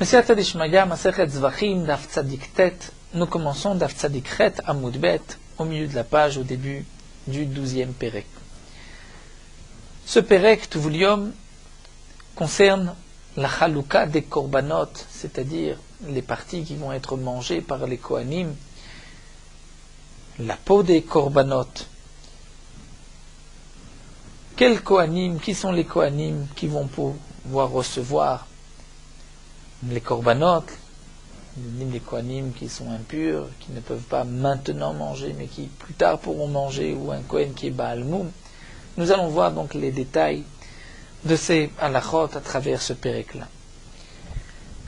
Mesiyata Dishmaya, Masechet Zvachim, Daf Tzadik Tet. Nous commençons Daf Tzadik Chet, Amud Bet, au milieu de la page, au début du 12e Pérek. Ce Pérek, Tuvulium, concerne la Chalouka des Korbanot, c'est-à-dire les parties qui vont être mangées par les Kohanim, la peau des Korbanot. Quels Kohanim, qui sont les Kohanim qui vont pouvoir recevoir les Korbanot, les Kohanim qui sont impurs, qui ne peuvent pas maintenant manger, mais qui plus tard pourront manger, ou un Kohen qui est Baal Moum. Nous allons voir donc les détails de ces halachot à travers ce pérec-là.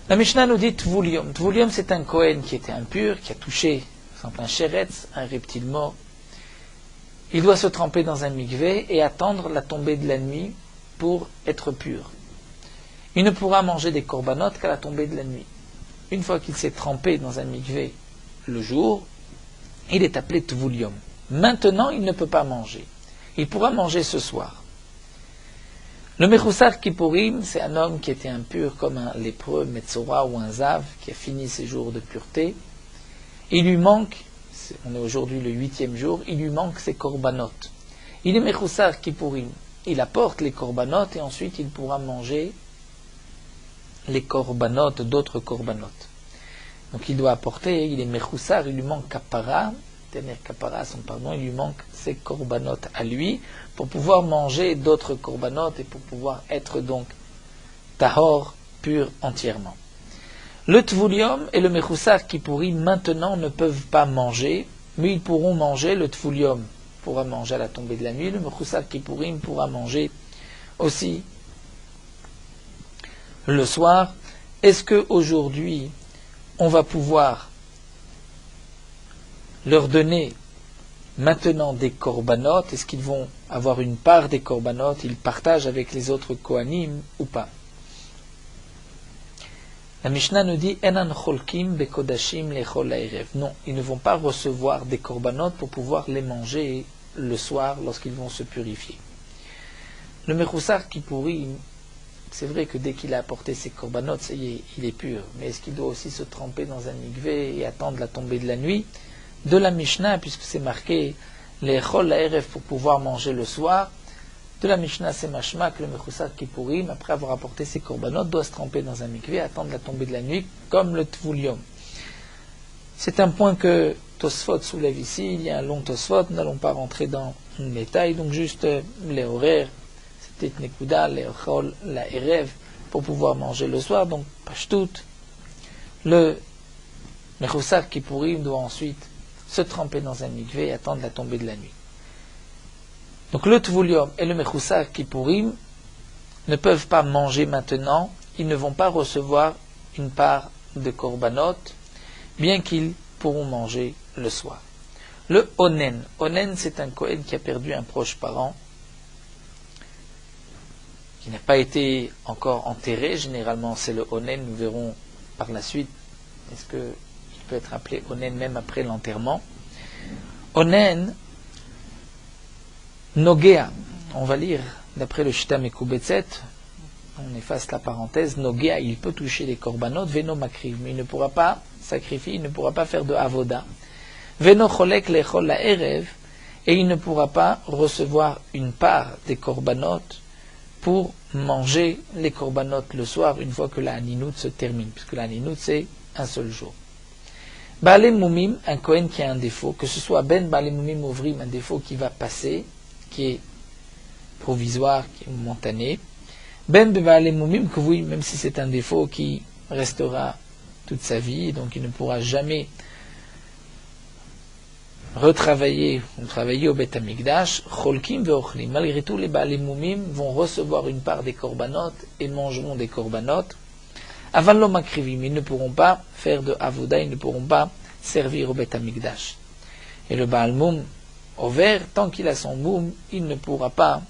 La Mishnah nous dit Tvulium. Tvulium, c'est un Kohen qui était impur, qui a touché, par exemple, un sheretz, un reptile mort. Il doit se tremper dans un mikvé et attendre la tombée de la nuit pour être pur. Il ne pourra manger des korbanot qu'à la tombée de la nuit. Une fois qu'il s'est trempé dans un mikvé le jour, il est appelé Tvulium. Maintenant, il ne peut pas manger. Il pourra manger ce soir. Le Mechoussar Kippourim, c'est un homme qui était impur comme un lépreux, Metzora ou un Zav, qui a fini ses jours de pureté. Il lui manque, on est aujourd'hui le 8e jour, il lui manque ses korbanot. Il est Mechoussar Kippourim. Il apporte les korbanot et ensuite il pourra manger les korbanot, d'autres korbanot. Donc il doit apporter, il est Mechoussar, il lui manque Kapara, dernière Kapara, son pardon, il lui manque ses korbanot à lui, pour pouvoir manger d'autres korbanot et pour pouvoir être donc tahor, pur entièrement. Le Tvulium et le Mechoussar Kippourim maintenant ne peuvent pas manger, mais ils pourront manger. Le Tvulium pourra manger à la tombée de la nuit, le Mechoussar Kippourim pourra manger aussi le soir. Est-ce qu'aujourd'hui on va pouvoir leur donner maintenant des korbanot? Est-ce qu'ils vont avoir une part des korbanot? Ils partagent avec les autres kohanim ou pas? La Mishnah nous dit Enan cholkim bekodashim lechol ha'erev. Non, ils ne vont pas recevoir des korbanot pour pouvoir les manger le soir lorsqu'ils vont se purifier. Le Mechoussar Kippourim, c'est vrai que dès qu'il a apporté ses korbanot, ça y est, il est pur. Mais est-ce qu'il doit aussi se tremper dans un mikvé et attendre la tombée de la nuit? De la Mishnah, puisque c'est marqué les chol ha'erev pour pouvoir manger le soir, de la Mishnah c'est mashma que le Mechoussar Kippourim, après avoir apporté ses korbanot, doit se tremper dans un mikvé et attendre la tombée de la nuit, comme le Tvulium. C'est un point que Tosfot soulève ici, il y a un long Tosfot, nous n'allons pas rentrer dans le détail, donc juste les horaires, c'était Nekuda, les chol ha'erev, pour pouvoir manger le soir, donc Pashtout, le Mechoussar Kippourim doit ensuite se tremper dans un mikvé et attendre la tombée de la nuit. Donc le Tvulium et le Mechoussar Kippourim ne peuvent pas manger maintenant, ils ne vont pas recevoir une part de korbanot, bien qu'ils pourront manger le soir. Le Onen. Onen, c'est un Kohen qui a perdu un proche parent, qui n'a pas été encore enterré. Généralement, c'est le Onen, nous verrons par la suite. Est-ce que peut être appelé Onen même après l'enterrement. Onen, Nogea, on va lire d'après le Shita Mekubetzet, on efface la parenthèse, Nogea, il peut toucher les korbanot, Veno Makriv, mais il ne pourra pas sacrifier, il ne pourra pas faire de avoda. Veno Cholek lechol ha'erev, et il ne pourra pas recevoir une part des korbanot pour manger les korbanot le soir, une fois que la Haninout se termine, puisque la Haninout c'est un seul jour. Baalé Moumim, un Kohen qui a un défaut, que ce soit Ben Baalé Moumim Ovrim, un défaut qui va passer, qui est provisoire, qui est momentané. Ben Baalé Moumim, que oui, même si c'est un défaut qui restera toute sa vie, donc il ne pourra jamais retravailler ou travailler au Beth Amikdash, Cholkim ve'ochlim. Malgré tout, les Baalé Moumim vont recevoir une part des korbanot et mangeront des korbanot. Aval lo makrivim, ils ne pourront pas faire de avoda, ils ne pourront pas servir au Beth Amikdash. Et le Baal Moum, au vert, tant qu'il a son Moum, il ne pourra pas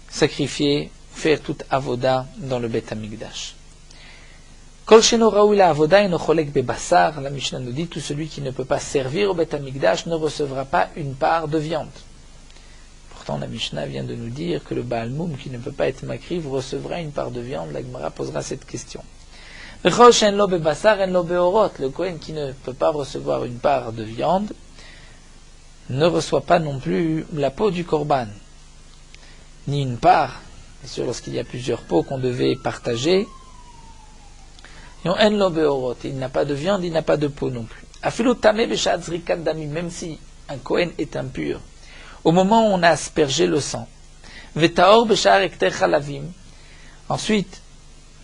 sacrifier, faire toute avoda dans le Beth Amikdash. Kol sheno raoui la avoda eno cholek bebassar, la Mishnah nous dit, tout celui qui ne peut pas servir au Beth Amikdash ne recevra pas une part de viande. pourtant la Mishnah vient de nous dire que le Baal Moum qui ne peut pas être makriv recevra une part de viande. La Gemara posera cette question. Le Kohen qui ne peut pas recevoir une part de viande ne reçoit pas non plus la peau du korban, ni une part, bien sûr lorsqu'il y a plusieurs peaux qu'on devait partager. Il n'a pas de viande, il n'a pas de peau non plus. Même si un Kohen est impur, au moment où on a aspergé le sang, ensuite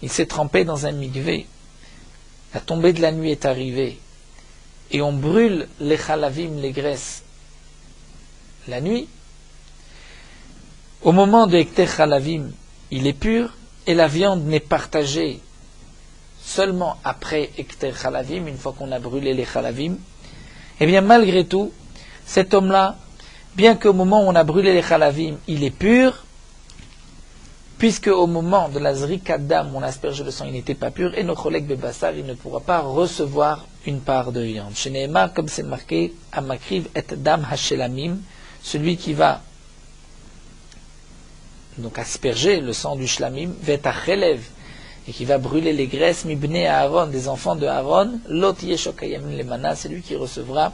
il s'est trempé dans un mikvé, la tombée de la nuit est arrivée, et on brûle les chalavim, les graisses, la nuit, au moment de Ekter Chalavim, il est pur, et la viande n'est partagée seulement après Ekter Chalavim, une fois qu'on a brûlé les Chalavim. Eh bien, malgré tout, cet homme-là, bien qu'au moment où on a brûlé les Chalavim, il est pur, puisque au moment de la Zrikat Dam, où on a aspergé le sang, il n'était pas pur, et nos collègues Bebassar, il ne pourra pas recevoir une part de viande. Chez Nehemar, comme c'est marqué, Amakriv et Dam Hashelamim, celui qui va donc asperger le sang du shlamim, vetachelev, et qui va brûler les graisses, mibne Aaron, des enfants de Aaron, lot yeshokayam lemana, c'est lui qui recevra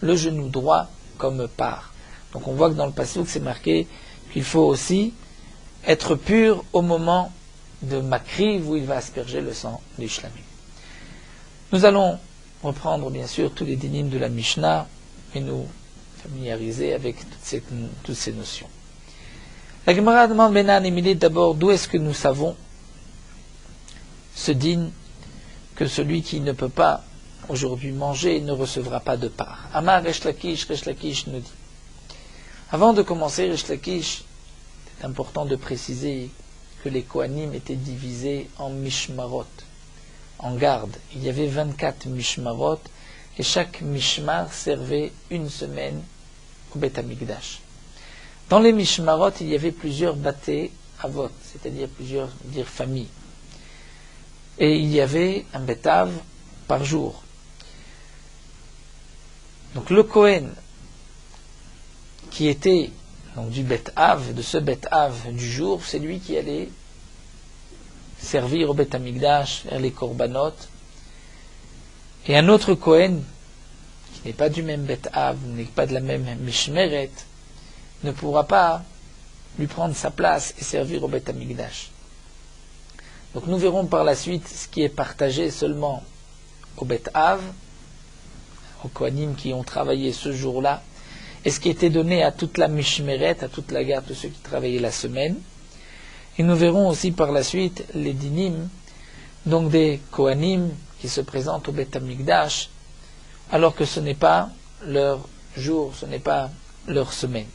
le genou droit comme part. Donc on voit que dans le passouk c'est marqué qu'il faut aussi être pur au moment de makriv où il va asperger le sang du shlamim. Nous allons reprendre bien sûr tous les dinim de la Mishnah et nous familiariser avec toutes ces notions. La Gemara demande Benan et Milé d'abord d'où est-ce que nous savons ce din que celui qui ne peut pas aujourd'hui manger ne recevra pas de part. Amar Resh Lakish nous dit. Avant de commencer Resh Lakish, c'est important de préciser que les Kohanim étaient divisés en mishmarot, en garde. Il y avait 24 mishmarot et chaque mishmar servait une semaine au Beth Amikdash. Dans les mishmarot, il y avait plusieurs baté avot, c'est-à-dire plusieurs familles. Et il y avait un betav par jour. Donc le Kohen qui était donc du betav, de ce betav du jour, c'est lui qui allait servir au Beth Amikdash, faire les korbanot. Et un autre Kohen qui n'est pas du même betav, n'est pas de la même mishmeret, ne pourra pas lui prendre sa place et servir au Beth Amikdash. Donc nous verrons par la suite ce qui est partagé seulement au Beth Av, aux Kohanim qui ont travaillé ce jour-là, et ce qui était donné à toute la Mishmeret, à toute la garde de ceux qui travaillaient la semaine. Et nous verrons aussi par la suite les dinim, donc des Kohanim qui se présentent au Beth Amikdash, alors que ce n'est pas leur jour, ce n'est pas leur semaine.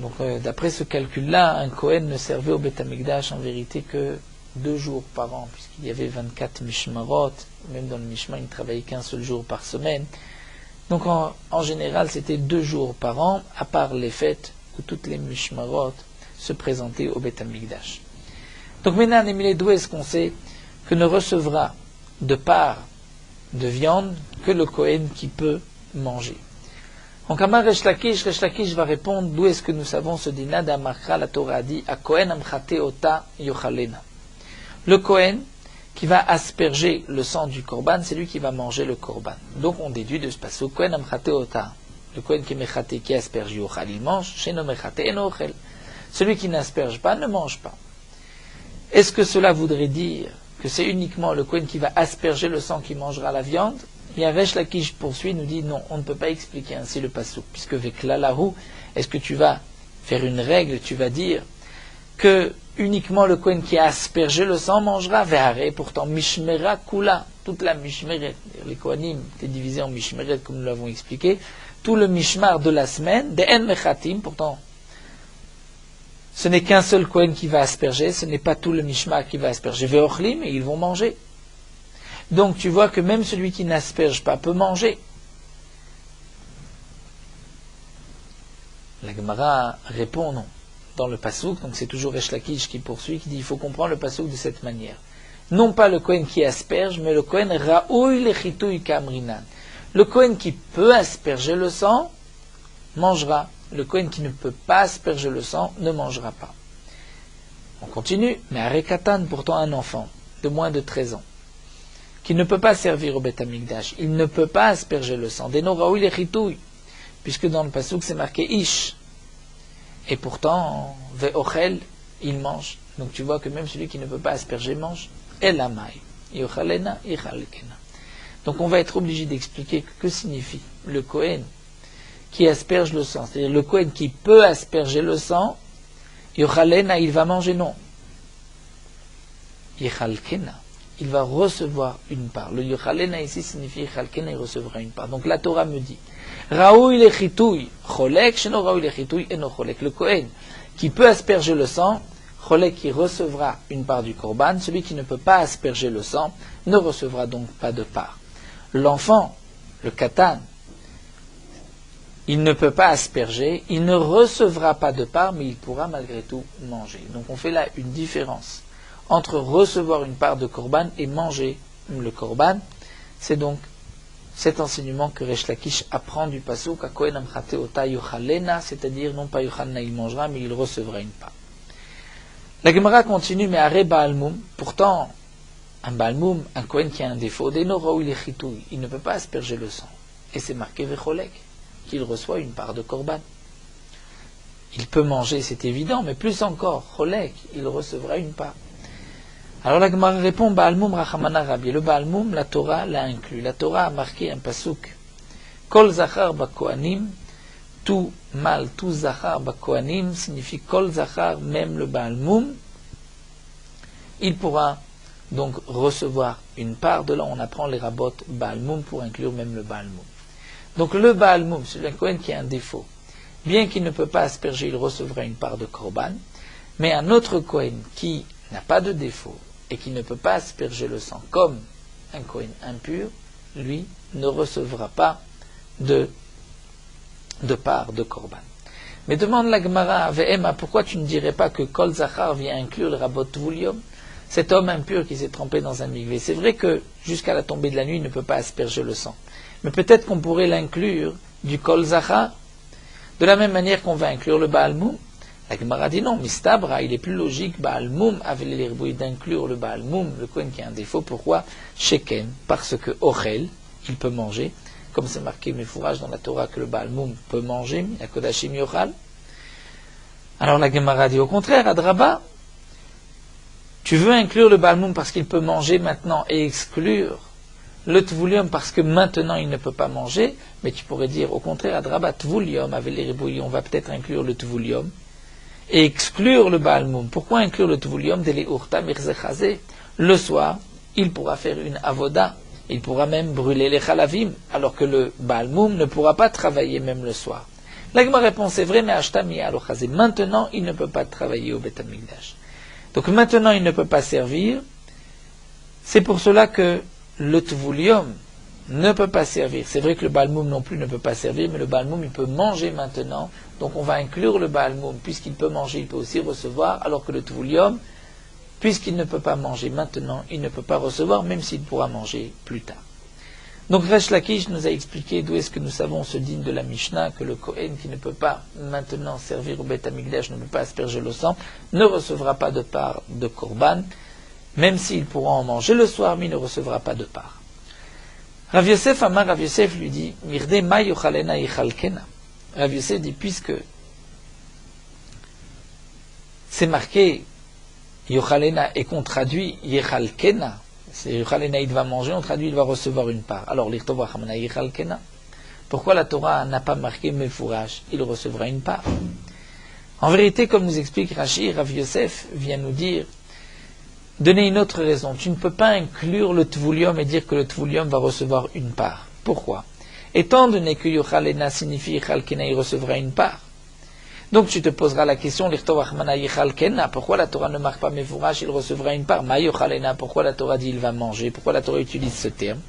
Donc d'après ce calcul-là, un Kohen ne servait au Beth Amikdash en vérité que 2 jours par an, puisqu'il y avait 24 mishmarot, même dans le Mishma, il ne travaillait qu'un seul jour par semaine. Donc en général, c'était 2 jours par an, à part les fêtes où toutes les mishmarot se présentaient au Beth Amikdash. Donc maintenant, Émile, d'où est-ce qu'on sait que ne recevra de part de viande que le Kohen qui peut manger? Donc Amar Resh Lakish va répondre d'où est-ce que nous savons ce dina d'Amarcha, la Torah dit à Kohen amchate ota yochalena. Le Kohen qui va asperger le sang du korban, c'est lui qui va manger le korban. Donc on déduit de ce passage Kohen amchate ota. Le Kohen qui est mechate, qui asperge yochal, il mange, sheno mechate eno ochel. Celui qui n'asperge pas ne mange pas. Est-ce que cela voudrait dire que c'est uniquement le Kohen qui va asperger le sang qui mangera la viande? Et Resh Lakish poursuit, nous dit non, on ne peut pas expliquer ainsi le passouk, puisque avec l'alahu, est-ce que tu vas faire une règle, tu vas dire que uniquement le Kohen qui a aspergé le sang mangera, ve'are, pourtant mishmera kula, toute la mishmeret, les Kohanim étaient divisés en mishmeret comme nous l'avons expliqué, tout le mishmar de la semaine, de en mechatim, pourtant ce n'est qu'un seul Kohen qui va asperger, ce n'est pas tout le mishmar qui va asperger, ve'ochlim, et ils vont manger. Donc tu vois que même celui qui n'asperge pas peut manger. La Gemara répond non. Dans le passouk, donc c'est toujours Resh Lakish qui poursuit, qui dit il faut comprendre le passouk de cette manière. Non pas le Kohen qui asperge, mais le Kohen Raoui lechitui kamrinan. Le Kohen qui peut asperger le sang mangera Le Kohen qui ne peut pas asperger le sang ne mangera pas. On continue, mais Arekatan, pourtant un enfant de moins de 13 ans, qui ne peut pas servir au Beth Amikdash, il ne peut pas asperger le sang. Deno Raoui le Chitouy, puisque dans le Passouk c'est marqué Ish. Et pourtant, Ve'ochel, il mange. Donc tu vois que même celui qui ne peut pas asperger mange. Elamai, Yochalena, Yichalkena. Donc on va être obligé d'expliquer que signifie le Kohen qui asperge le sang. C'est-à-dire le Kohen qui peut asperger le sang, Yochalena, il va manger, non. Yichalkena, il va recevoir une part. Le Yochalena ici signifie Yichalkena, il recevra une part. Donc la Torah me dit, Raoui le Chitouy, Cholek, Sheno Raoui le Chitouy, Eno Cholek. Le Kohen qui peut asperger le sang, Cholek qui recevra une part du Korban, celui qui ne peut pas asperger le sang ne recevra donc pas de part. L'enfant, le Katan, il ne peut pas asperger, il ne recevra pas de part, mais il pourra malgré tout manger. Donc on fait là une différence entre recevoir une part de Korban et manger le Korban. C'est donc cet enseignement que Resh Lakish apprend du Pasuk à Kohen Amchate Ota Yochalena, c'est-à-dire non pas Yochalena il mangera, mais il recevra une part. La Gemara continue, mais Are Baalmoum, pourtant, un Baalmoum, un Kohen qui a un défaut, Deno Raoui le Chitouy, il ne peut pas asperger le sang. Et c'est marqué Vecholek, qu'il reçoit une part de Korban. Il peut manger, c'est évident, mais plus encore, Cholek, il recevra une part. Alors la Gemara répond, Baalmoum Rachamana Rabbi. Le Baalmoum, la Torah l'a inclus. La Torah a marqué un pasuk. Kol Zachar Bakohanim, tout mâle, tout Zachar Bakohanim, signifie Kol Zachar, même le Baalmoum. Il pourra donc recevoir une part. De là, on apprend les rabotes Baalmoum pour inclure même le Baalmoum. Donc le Baalmoum, c'est un Kohen qui a un défaut. Bien qu'il ne peut pas asperger, il recevra une part de Korban. Mais un autre Kohen qui n'a pas de défaut et qui ne peut pas asperger le sang comme un Kohen impur, lui ne recevra pas de part de Korban. Mais demande la Gemara à Ve'ema, pourquoi tu ne dirais pas que Kol Zachar vient inclure le Rabot Tvulium, cet homme impur qui s'est trempé dans un migvé. C'est vrai que jusqu'à la tombée de la nuit, il ne peut pas asperger le sang. Mais peut-être qu'on pourrait l'inclure du Kol Zachar, de la même manière qu'on va inclure le Baalmoum. La Gemara dit non, Mistabra, il est plus logique, Baalmoum, avec l'herbouille, d'inclure le Baalmoum, le Kohen qui a un défaut. Pourquoi Sheken, parce que Ochel, il peut manger, comme c'est marqué Mefourage dans la Torah que le Baalmoum peut manger, Yakodashim Yochal. Alors la Gemara dit au contraire, Adraba, tu veux inclure le Baalmoum parce qu'il peut manger maintenant et exclure le Tvulium parce que maintenant il ne peut pas manger, mais tu pourrais dire au contraire, Adraba, Tvulium, avec les ribouilles, on va peut-être inclure le Tvulium et exclure le Baalmoum. Pourquoi inclure le Tvulium Dele Urta Mirzechazé? Le soir, il pourra faire une avoda, il pourra même brûler les chalavim, alors que le Baalmoum ne pourra pas travailler même le soir. La Gemara répond, c'est vrai, mais Ashtami Alochazé. Maintenant, il ne peut pas travailler au Beth Amikdash. Donc maintenant, il ne peut pas servir. C'est pour cela que le Tvulium ne peut pas servir. C'est vrai que le Baalmoum non plus ne peut pas servir, mais le Baalmoum, il peut manger maintenant. Donc on va inclure le Baalmoum. Puisqu'il peut manger, il peut aussi recevoir, alors que le Tvulium, puisqu'il ne peut pas manger maintenant, il ne peut pas recevoir, même s'il pourra manger plus tard. Donc Resh Lakish nous a expliqué d'où est-ce que nous savons ce digne de la Mishnah, que le Kohen qui ne peut pas maintenant servir au Beth Amikdash, ne peut pas asperger le sang, ne recevra pas de part de Korban, même s'il pourra en manger le soir, mais il ne recevra pas de part. Rav Yosef Amar, Rav Yosef lui dit, Mirde ma yochalena yichalkena. Rav Yosef dit, puisque c'est marqué Yochalena et qu'on traduit Yechalkena, c'est Yochalena il va manger, on traduit il va recevoir une part. Alors l'Irtov Rachamana Yechalkena, pourquoi la Torah n'a pas marqué Mefourage, il recevra une part? En vérité, comme nous explique Rashi, Rav Yosef vient nous dire, donner une autre raison. Tu ne peux pas inclure le Tvulium et dire que le Tvulium va recevoir une part. Pourquoi? Étant donné que Yochalena signifie Yechalkena, il recevra une part. Donc tu te poseras la question, pourquoi la Torah ne marque pas Mefourach, il recevra une part? Ma Yochalena, pourquoi la Torah dit il va manger? Pourquoi la Torah utilise ce terme?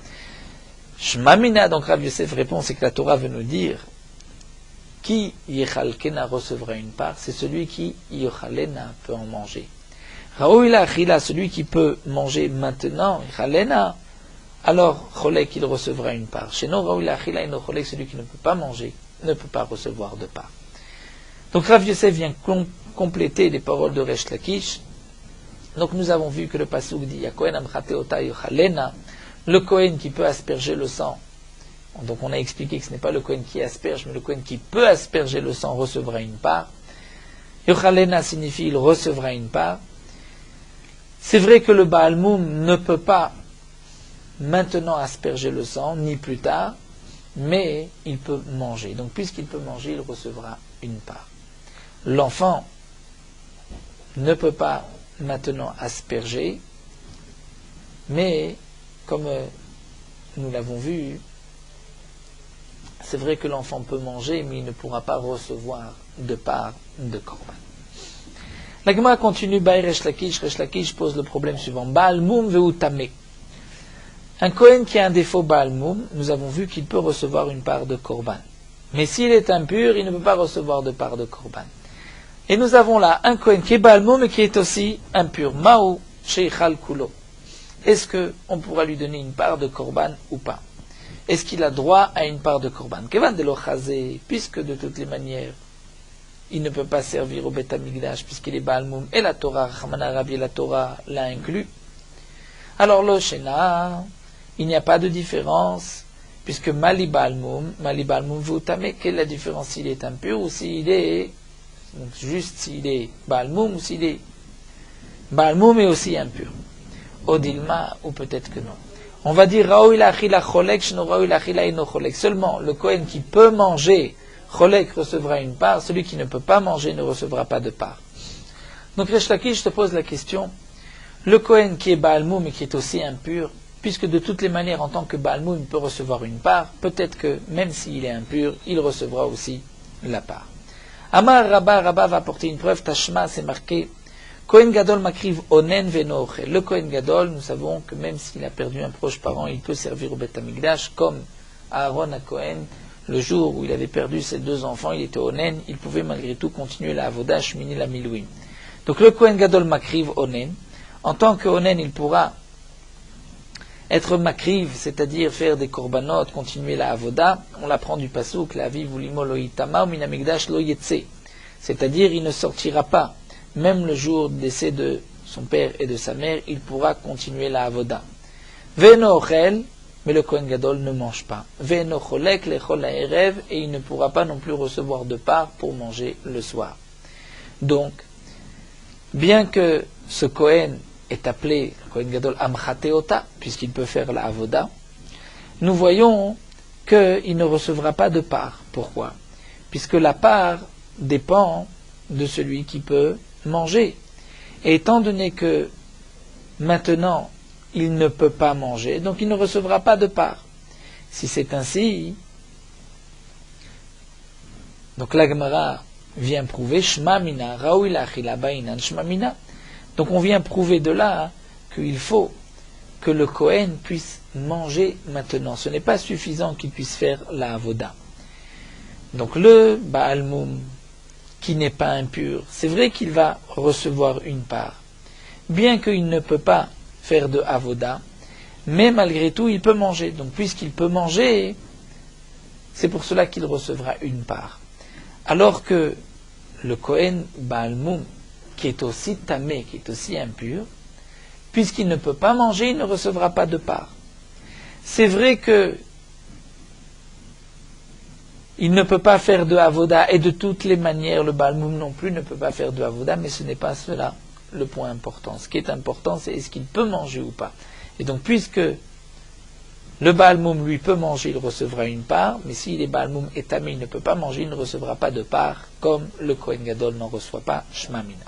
Shmamina, donc Rav Yosef répond, c'est que la Torah veut nous dire qui Yechalkena recevra une part, c'est celui qui Yochalena peut en manger. Raoula Achila, celui qui peut manger maintenant, Yechalena, alors Cholek, il recevra une part. Chez nous, Raoula Achila et no Cholek, celui qui ne peut pas manger, ne peut pas recevoir de part. Donc Rav Yosef vient compléter les paroles de Resh Lakish. Donc nous avons vu que le pasuk dit Yakohen amchate ota yochalena, le Kohen qui peut asperger le sang. Donc on a expliqué que ce n'est pas le Kohen qui asperge, mais le Kohen qui peut asperger le sang recevra une part. Yochalena signifie il recevra une part. C'est vrai que le Baal Moum ne peut pas maintenant asperger le sang, ni plus tard, mais il peut manger. Donc puisqu'il peut manger, il recevra une part. L'enfant ne peut pas maintenant asperger, mais comme nous l'avons vu, c'est vrai que l'enfant peut manger, mais il ne pourra pas recevoir de part de korban. La Gemara continue, Resh Lakish pose le problème suivant, Baal Moum ve'utame. Un Kohen qui a un défaut Baal Moum, nous avons vu qu'il peut recevoir une part de korban. Mais s'il est impur, il ne peut pas recevoir de part de korban. Et nous avons là un Kohen qui est Baal Moum et qui est aussi impur. Ma'u sheichal kulo. Est-ce qu'on pourra lui donner une part de korban ou pas? Est-ce qu'il a droit à une part de korban? Kevan de lo chazé, puisque de toutes les manières, il ne peut pas servir au Beth Amikdash puisqu'il est Baal Moum et la Torah, Ramana Rabbi, la Torah l'a inclus. Alors le Shena, il n'y a pas de différence puisque Mali Baal Moum Voutame, quelle est la différence s'il est impur ou s'il est, donc juste s'il est Baal Moum ou s'il est Baal Moum et aussi impur. Odilma, ou peut-être que non. On va dire Raoui l'achila cholek, shno Raoui l'achila ino cholek. Seulement, le Kohen qui peut manger, cholek recevra une part, celui qui ne peut pas manger ne recevra pas de part. Donc Resh Lakish te pose la question, le Kohen qui est Baal Moum et qui est aussi impur, puisque de toutes les manières, en tant que Baal Moum, il peut recevoir une part, peut-être que même s'il est impur, il recevra aussi la part. Amar Rabba va apporter une preuve, Tashma, c'est marqué, Kohen Gadol makriv onen veno ochel. Le Kohen Gadol, nous savons que même s'il a perdu un proche parent, il peut servir au Beth Amikdash, comme Aaron à Kohen, le jour où il avait perdu ses deux enfants, il était onen, il pouvait malgré tout continuer la avoda, shmini la milouim. Donc le Kohen Gadol makriv onen, en tant que onen, il pourra être makriv, c'est-à-dire faire des korbanot, continuer la avoda. On l'apprend du pasuk, la vie vulimo lo itama, min Amikdash lo yetse. C'est-à-dire, il ne sortira pas. Même le jour du décès de son père et de sa mère, il pourra continuer la avoda. Veno ochel, mais le Kohen Gadol ne mange pas. Veno cholek lechol ha'erev, et il ne pourra pas non plus recevoir de part pour manger le soir. Donc, bien que ce Kohen est appelé le Kohen Gadol Amchateota, puisqu'il peut faire la avoda, nous voyons qu'il ne recevra pas de part. Pourquoi? Puisque la part dépend de celui qui peut manger. Et étant donné que maintenant il ne peut pas manger, donc il ne recevra pas de part. Si c'est ainsi, donc la Gemara vient prouver Shma mina, Raoui l'achila ba'inan Shma mina. Donc on vient prouver de là qu'il faut que le Kohen puisse manger maintenant. Ce n'est pas suffisant qu'il puisse faire la avoda. Donc le Baal Moum qui n'est pas impur, c'est vrai qu'il va recevoir une part, bien qu'il ne peut pas faire de avoda, mais malgré tout il peut manger. Donc puisqu'il peut manger, c'est pour cela qu'il recevra une part. Alors que le Kohen Baal Moum, qui est aussi tamé, qui est aussi impur, puisqu'il ne peut pas manger, il ne recevra pas de part. C'est vrai que il ne peut pas faire de avoda, et de toutes les manières, le Baal Moum non plus ne peut pas faire de avoda, mais ce n'est pas cela le point important. Ce qui est important, c'est est-ce qu'il peut manger ou pas. Et donc, puisque le Baal Moum, lui, peut manger, il recevra une part, mais s'il est Baal Moum étamé, il ne peut pas manger, il ne recevra pas de part, comme le Kohen Gadol n'en reçoit pas, Shma mina.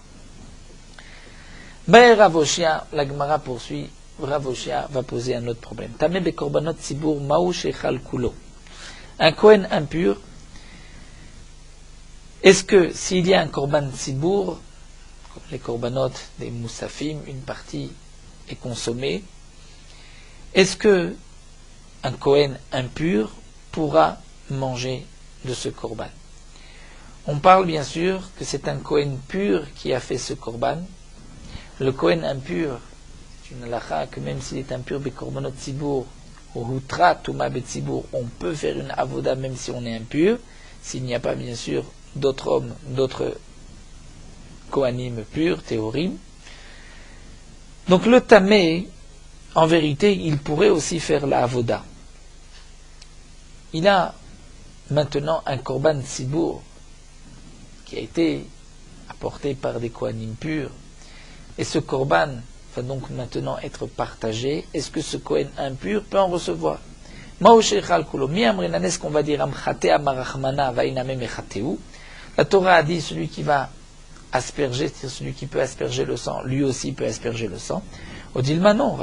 Rav Oshia, la Gemara poursuit, Rav Oshia va poser un autre problème. Tameh be korbanot tzibur ma'u sheichal kulo. Un Kohen impur, est-ce que s'il y a un korban tzibur, comme les korbanot des moussafim, une partie est consommée, est-ce que un Kohen impur pourra manger de ce korban? On parle bien sûr que c'est un Kohen pur qui a fait ce korban. Le Kohen impur, c'est une halakha que même s'il est impur, be korbanot tzibur, on peut faire une avoda même si on est impur, s'il n'y a pas bien sûr d'autres hommes, d'autres Kohanim purs, théorim. Donc le tamé, en vérité, il pourrait aussi faire la avoda. Il a maintenant un korban sibour qui a été apporté par des Kohanim purs. Et ce korban va donc maintenant être partagé. Est-ce que ce Kohen impur peut en recevoir? Est-ce qu'on va dire la Torah a dit celui qui va asperger, c'est-à-dire celui qui peut asperger le sang, lui aussi peut asperger le sang. Odilma non,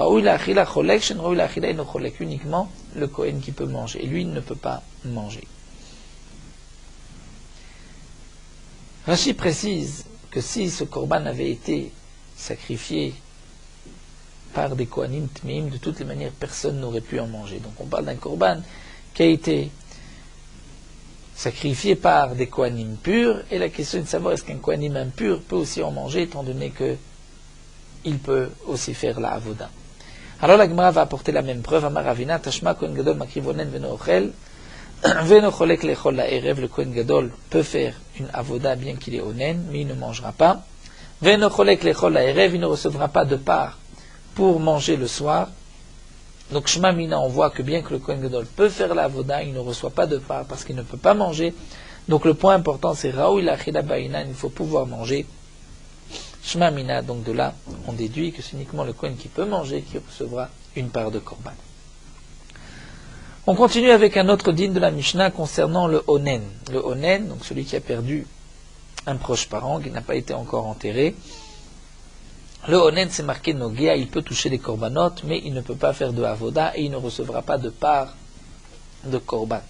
uniquement le Kohen qui peut manger, et lui il ne peut pas manger. Rashi précise que si ce korban avait été sacrifié par des Kohanim Tmeim, de toutes les manières personne n'aurait pu en manger. Donc on parle d'un korban qui a été sacrifié par des Kohanim purs, et la question est de savoir est-ce qu'un Kohanim impur peut aussi en manger, étant donné que il peut aussi faire la avoda. Alors la Gemara va apporter la même preuve. Amar Ravina, Tashma Kohen Gadol makriv onen veno ochel, veno cholek lechol la'erev. Le Kohen Gadol peut faire une avoda bien qu'il est onen, mais il ne mangera pas. Veno cholek lechol la'erev, il ne recevra pas de part pour manger le soir. Donc Shema Mina, on voit que bien que le Kohen Gadol peut faire la avoda, il ne reçoit pas de part parce qu'il ne peut pas manger. Donc le point important c'est Raoui l'achila ba'inan, il faut pouvoir manger. Shema Mina, donc de là on déduit que c'est uniquement le Kohen qui peut manger qui recevra une part de korban. On continue avec un autre din de la Mishnah concernant le onen. Le onen, donc celui qui a perdu un proche parent, qui n'a pas été encore enterré. Le onen, c'est marqué Nogea, il peut toucher les korbanot, mais il ne peut pas faire de avoda et il ne recevra pas de part de korban.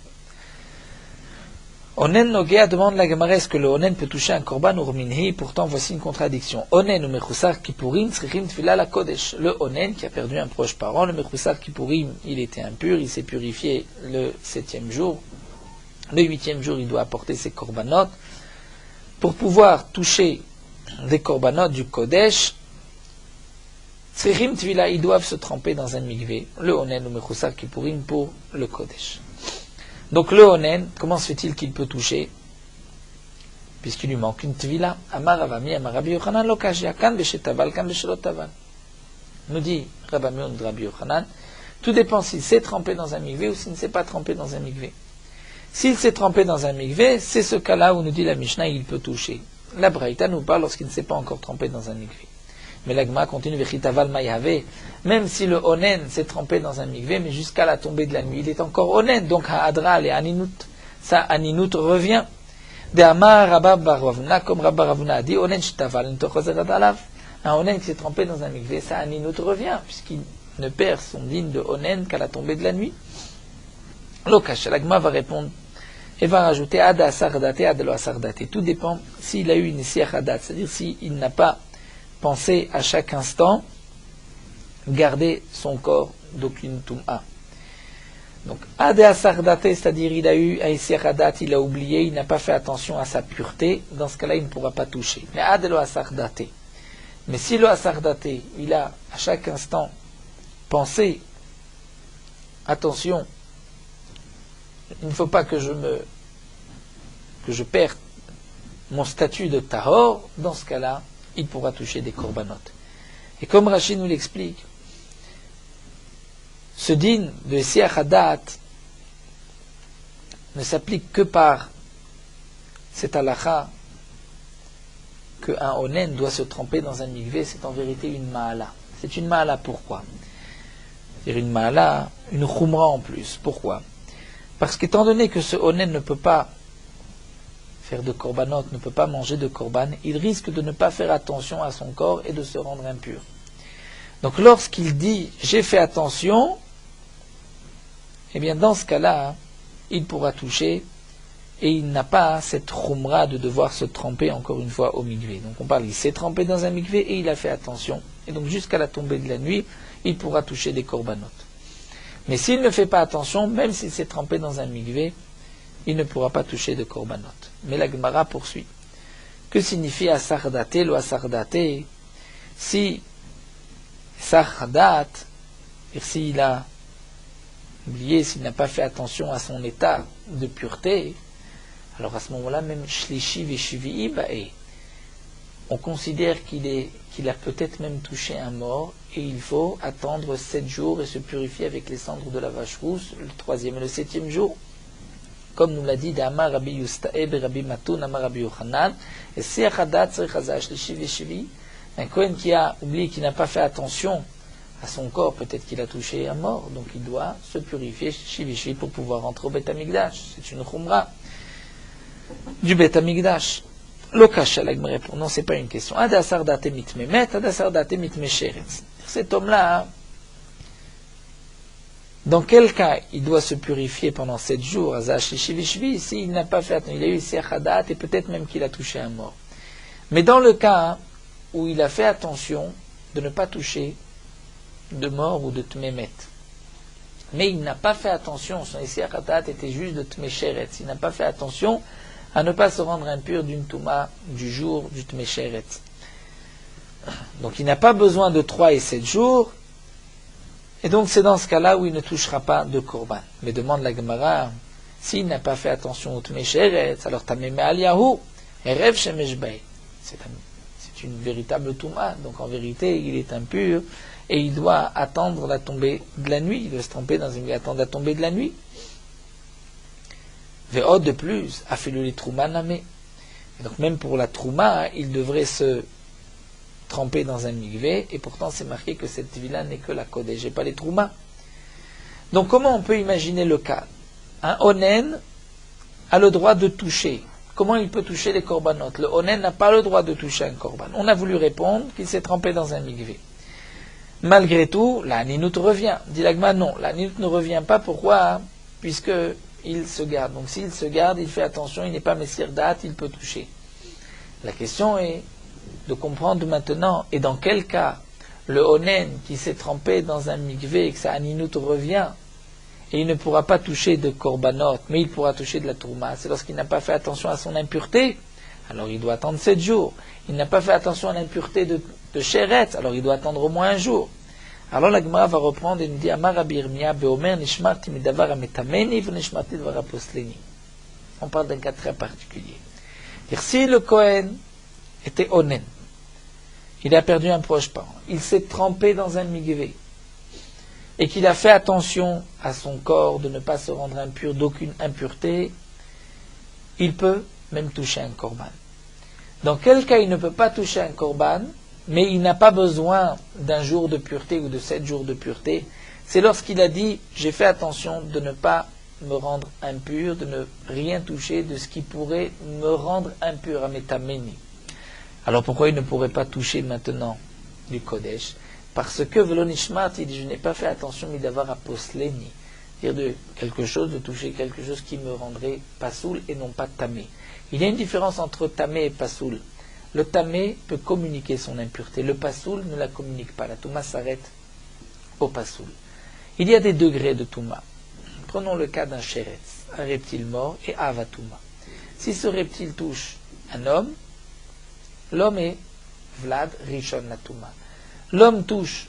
Onen Nogea demande la Gemara, est-ce que le onen peut toucher un korban ou minhi? Pourtant, voici une contradiction. Onen ou mechusar kippurim tzrichim tfila la kodesh. Le onen qui a perdu un proche parent, le mechusar kippurim, il était impur, il s'est purifié le 7e jour. Le 8e jour, il doit apporter ses korbanot. Pour pouvoir toucher des korbanot du kodesh, tzrichim tfila, ils doivent se tremper dans un mikvé. Le onen ou mechusar kippurim pour le kodesh. Donc le onen, comment se fait-il qu'il peut toucher? Puisqu'il lui manque une tvila. Amar Ravami, Amar Rabbi Yochanan, lo kashya, kan beshetaval, kan beshelotaval. Nous dit Rabbi Yochanan, tout dépend s'il s'est trempé dans un mikvé ou s'il ne s'est pas trempé dans un mikvé. S'il s'est trempé dans un mikvé, c'est ce cas-là où nous dit la Mishnah, il peut toucher. La Braïta nous parle lorsqu'il ne s'est pas encore trempé dans un mikvé. Mais l'agma continue, vechitaval mayave, même si le onen s'est trempé dans un mikvé, mais jusqu'à la tombée de la nuit, il est encore onen, donc ha'adra et aninut, ça aninut revient. De amar rabba baravuna, comme rabba ravuna a dit, onen shitaval n'tochozerad alav, un onen qui s'est trempé dans un mikvé, ça aninut revient, puisqu'il ne perd son digne de onen qu'à la tombée de la nuit. Lokash, l'agma va répondre, et va rajouter ada sardate, ada lo sardate. Tout dépend s'il a eu une siachadat, c'est-à-dire s'il n'a pas pensé à chaque instant garder son corps d'aucune toum'a. Donc, Adea Sardate, c'est-à-dire il a eu un Siradat, il a oublié, il n'a pas fait attention à sa pureté, dans ce cas-là, il ne pourra pas toucher. Mais Adelo Sardate. Mais si le Sardate, il a à chaque instant pensé, attention, il ne faut pas que je perde mon statut de Tahor, dans ce cas-là, il pourra toucher des korbanot. Et comme Rashi nous l'explique, ce din de Siachadat ne s'applique que par cette halakha qu'un onen doit se tremper dans un mikvé, c'est en vérité une ma'ala. C'est une ma'ala, pourquoi? C'est une ma'ala, une khumra en plus. Pourquoi? Parce qu'étant donné que ce onen ne peut pas faire de korbanot, ne peut pas manger de korban, il risque de ne pas faire attention à son corps et de se rendre impur. Donc lorsqu'il dit « j'ai fait attention », eh bien dans ce cas-là, il pourra toucher et il n'a pas cette khumra de devoir se tremper encore une fois au mikvé. Donc on parle, il s'est trempé dans un mikvé et il a fait attention. Et donc jusqu'à la tombée de la nuit, il pourra toucher des korbanot. Mais s'il ne fait pas attention, même s'il s'est trempé dans un mikvé, il ne pourra pas toucher de korbanot. Mais la Gemara poursuit. Que signifie asardate, lo asardate? Si sardat, et s'il a oublié, s'il n'a pas fait attention à son état de pureté, Alors à ce moment-là, même Shlishi Veshivi'i Ba'e, on considère qu'il a peut-être même touché un mort, et il faut attendre 7 jours et se purifier avec les cendres de la vache rousse, le 3e et le 7e jour. Comme nous l'a dit d'Amar Rabbi Yusta'eb et Rabbi Matoun, Amar Rabbi Yochanan, et Seachadat Srichaza Shlishi Veshivi'i, un Kohen qui a oublié, qui n'a pas fait attention à son corps, peut-être qu'il a touché un mort, donc il doit se purifier Shivishi pour pouvoir rentrer au Beth Amikdash. C'est une khumra du Beth Amikdash. Lokash, la Gemara répond, non, c'est pas une question. Adasar date mitmemet, adasar date mitmesheretz. Cet homme-là, dans quel cas il doit se purifier pendant 7 jours, Azash Shivishvi, s'il n'a pas fait attention, il a eu Seachadat et peut-être même qu'il a touché un mort. Mais dans le cas où il a fait attention de ne pas toucher de mort ou de tmemet, mais il n'a pas fait attention, son Seachadat était juste de tmesheretz, il n'a pas fait attention à ne pas se rendre impur d'une touma du jour du tmesheretz. Donc il n'a pas besoin de 3 et 7 jours, et donc c'est dans ce cas-là où il ne touchera pas de korban. Mais demande la Gemara, s'il n'a pas fait attention au tmesheretz, alors tameme aliyahu, erev shemesh bay. C'est une véritable touma, donc en vérité il est impur, et il doit attendre la tombée de la nuit, il doit se tremper dans une attendre la tombée de la nuit. Ve'od de plus, afiluli trouma namé. Donc même pour la trouma, il devrait se tremper dans un mikvé, et pourtant c'est marqué que cette vie-là n'est que la kodesh et pas les troumas. Donc comment on peut imaginer le cas? Un onen a le droit de toucher. Comment il peut toucher les korbanot? Le onen n'a pas le droit de toucher un korban. On a voulu répondre qu'il s'est trempé dans un mikvé. Malgré tout, la ninout revient. Dit l'agma, non, la ninout ne revient pas. Pourquoi? Puisque il se garde. Donc s'il se garde, il fait attention, il n'est pas messir date, il peut toucher. La question est de comprendre maintenant, et dans quel cas le onen qui s'est trempé dans un mikvé et que sa aninout revient, et il ne pourra pas toucher de korbanot, mais il pourra toucher de la tourma, c'est lorsqu'il n'a pas fait attention à son impureté, alors il doit attendre 7 jours. Il n'a pas fait attention à l'impureté de Sheretz, alors il doit attendre au moins 1 jour. Alors la Gemara va reprendre et nous dit Amar Rabbi Yirmiyah beomer nishmarti midavar ametameni v'nishmarti dvar aposleni. On parle d'un cas très particulier. Et si le Kohen était onen, il a perdu un proche parent, il s'est trempé dans un mikvé, et qu'il a fait attention à son corps de ne pas se rendre impur d'aucune impureté, il peut même toucher un korban. Dans quel cas il ne peut pas toucher un korban, mais il n'a pas besoin d'un jour de pureté ou de 7 jours de pureté, c'est lorsqu'il a dit j'ai fait attention de ne pas me rendre impur, de ne rien toucher de ce qui pourrait me rendre impur à metameni. Alors pourquoi il ne pourrait pas toucher maintenant du Kodesh? Parce que Velonishmat, il dit je n'ai pas fait attention d'avoir à posleni, c'est-à-dire de quelque chose, de toucher quelque chose qui me rendrait pasoul et non pas tamé. Il y a une différence entre tamé et pasoul. Le tamé peut communiquer son impureté, le pasoul ne la communique pas. La touma s'arrête au pasoul. Il y a des degrés de touma. Prenons le cas d'un sheretz, un reptile mort, et avatouma. Si ce reptile touche un homme, l'homme est Vlad Rishon la touma. L'homme touche,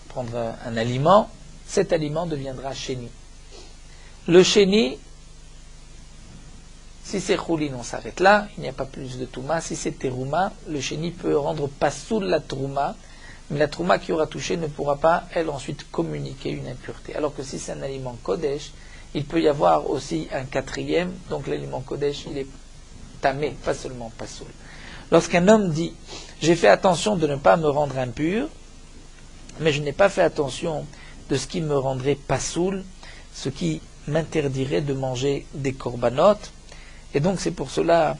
prendre un aliment, cet aliment deviendra chéni. Le chéni, si c'est choulin, on s'arrête là, il n'y a pas plus de touma. Si c'est terouma, le chéni peut rendre pasoul la trouma, mais la trouma qui aura touché ne pourra pas, elle, ensuite communiquer une impureté. Alors que si c'est un aliment kodesh, il peut y avoir aussi un 4e, donc l'aliment kodesh, il est tamé, pas seulement pasoul. Lorsqu'un homme dit « j'ai fait attention de ne pas me rendre impur, mais je n'ai pas fait attention de ce qui me rendrait pasoul, ce qui m'interdirait de manger des corbanotes, et donc c'est pour cela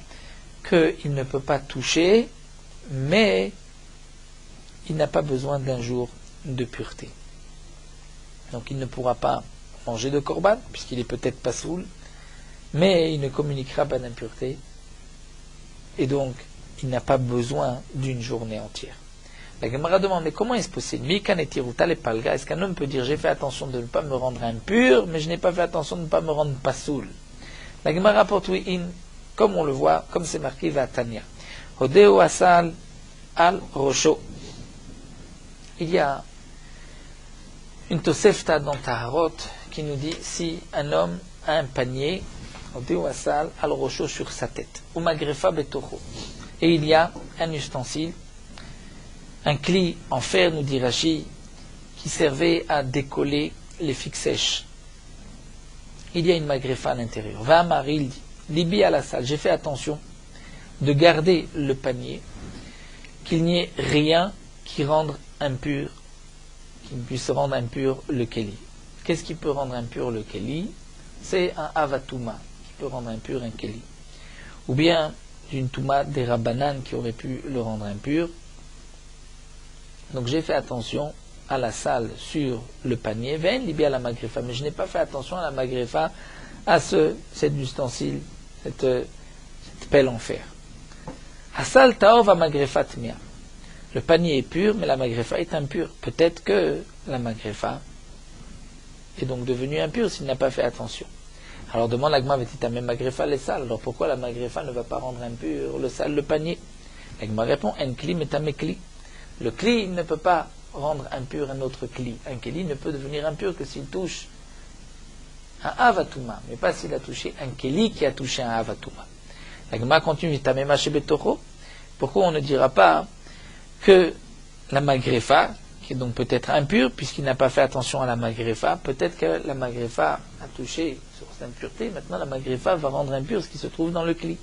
qu'il ne peut pas toucher, mais il n'a pas besoin d'un jour de pureté. Donc il ne pourra pas manger de corban, puisqu'il est peut-être pasoul, mais il ne communiquera pas d'impureté, et donc il n'a pas besoin d'une journée entière. La Gemara demande, mais comment est-ce possible? Est-ce qu'un homme peut dire, j'ai fait attention de ne pas me rendre impur, mais je n'ai pas fait attention de ne pas me rendre pasoul? La Gemara rapporte, oui, comme on le voit, comme c'est marqué, Vatania. Hodeo asal al rosho. Il y a une tosefta dans Taharot qui nous dit si un homme a un panier, al rocho sur sa tête, ou magrefa betocho, et il y a un ustensile, un cli en fer, nous dit Rashi, qui servait à décoller les figues sèches. Il y a une magrefa à l'intérieur. Va Amari, il dit, Libi à la salle, j'ai fait attention de garder le panier, qu'il n'y ait rien qui rende impur, qui ne puisse rendre impur le keli. Qu'est-ce qui peut rendre impur le keli? C'est un avatuma qui peut rendre impur un keli. Ou bien d'une touma des rabanan qui aurait pu le rendre impur. Donc j'ai fait attention à la salle sur le panier, veine libé à la magrefa, mais je n'ai pas fait attention à la magrefa, à cet ustensile, cette pelle en fer. Asal taov a magrefa tmia. Le panier est pur, mais la magrefa est impure. Peut-être que la magrefa est donc devenue impure s'il n'a pas fait attention. Alors demande l'agma vetita même magrefa les salles. Alors pourquoi la magrefa ne va pas rendre impur le panier? L'agma répond en kli metamekli. Le kli ne peut pas rendre impur un autre kli. Un kli ne peut devenir impur que s'il touche un avatuma, mais pas s'il a touché un kli qui a touché un avatuma. L'agma continue tamema shebetocho. Pourquoi on ne dira pas que la magrefa, qui est donc peut-être impure, puisqu'il n'a pas fait attention à la magrefa, peut-être que la magrefa a touché sur cette impureté, maintenant la magrefa va rendre impur ce qui se trouve dans le kli.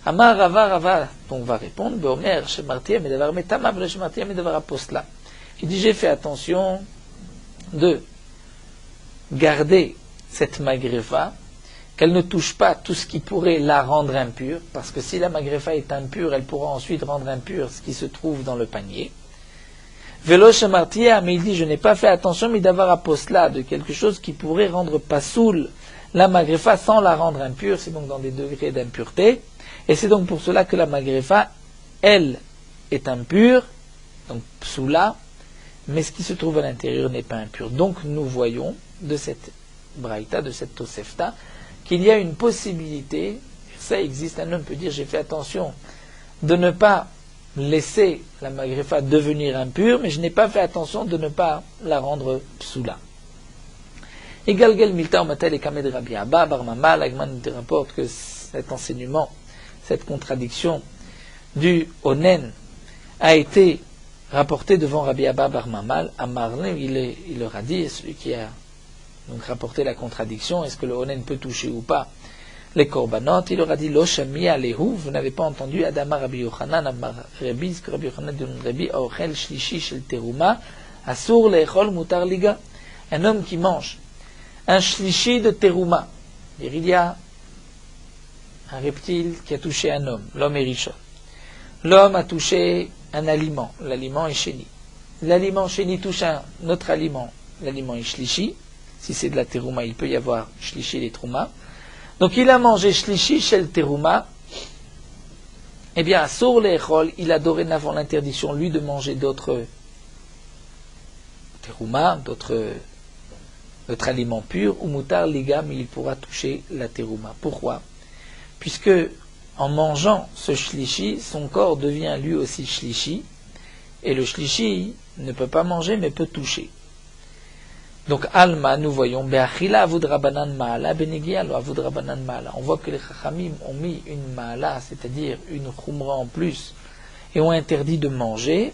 Amar Rava, donc va répondre, Beomer, Shemartia, Medavar Metama, Shemartia, Medavar Apostla. Il dit, j'ai fait attention de garder cette magrefa, qu'elle ne touche pas tout ce qui pourrait la rendre impure, parce que si la magrefa est impure, elle pourra ensuite rendre impur ce qui se trouve dans le panier. Velo Shemartia, mais il dit, je n'ai pas fait attention, Medavar Apostla, de quelque chose qui pourrait rendre pasoul la magrefa sans la rendre impure, c'est donc dans des degrés d'impureté. Et c'est donc pour cela que la magrefa, elle, est impure, donc psoula, mais ce qui se trouve à l'intérieur n'est pas impur. Donc nous voyons de cette braïta, de cette tosefta, qu'il y a une possibilité, ça existe, un homme peut dire j'ai fait attention de ne pas laisser la magrefa devenir impure, mais je n'ai pas fait attention de ne pas la rendre psoula. Et Galgel Milta Omatel et Kamed Rabbi Abba, Barmama, l'Agman te rapporte que cet enseignement, cette contradiction du Onen a été rapporté devant Rabbi Abba Bar Mamal. À Marlin, il leur a dit, celui qui a donc rapporté la contradiction, est-ce que le Onen peut toucher ou pas les korbanot? Il leur a dit, Lo shami alehu, vous n'avez pas entendu Adama Rabbi Yochanan, Amar Rabbi, ce que Rabbi Yochanan dit Rabbi, Aochel shlishi shel teruma, asur lechol mutar liga. Un homme qui mange un shlishi de teruma. Il y a un reptile qui a touché un homme, l'homme est riche. L'homme a touché un aliment, l'aliment est chéni. L'aliment chéni touche un autre aliment, l'aliment est shlishi. Si c'est de la terouma, il peut y avoir shlishi et terouma. Donc il a mangé shlishi shel terouma. Eh bien, à Sour l'Echol, il a dorénavant l'interdiction, lui, de manger d'autres terouma, d'autres aliments purs, ou mutar liga, mais il pourra toucher la terouma. Pourquoi? Puisque en mangeant ce shlishi, son corps devient lui aussi shlishi, et le shlishi ne peut pas manger mais peut toucher. Donc Alma, nous voyons, Be'achila avudrabanan ma'ala, benegialo avudrabanan ma'ala. On voit que les chachamim ont mis une ma'ala, c'est-à-dire une khumra en plus, et ont interdit de manger,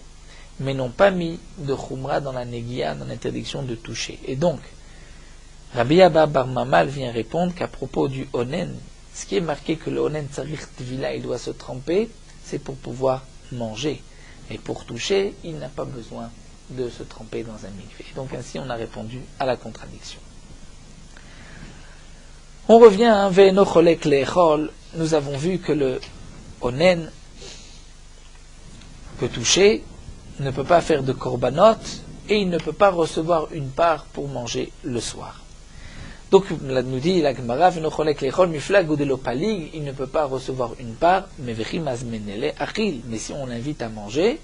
mais n'ont pas mis de khumra dans la negia, dans l'interdiction de toucher. Et donc, Rabbi Abba Bar Mamal vient répondre qu'à propos du onen, ce qui est marqué que le onen tsarich tvila, il doit se tremper, c'est pour pouvoir manger. Mais pour toucher, il n'a pas besoin de se tremper dans un mikvé. Donc ainsi, on a répondu à la contradiction. On revient à un ve'eno cholek le'echol. Nous avons vu que le onen peut toucher, ne peut pas faire de korbanot, et il ne peut pas recevoir une part pour manger le soir. Donc, nous dit la Gemara, il ne peut pas recevoir une part, mais si on l'invite à manger,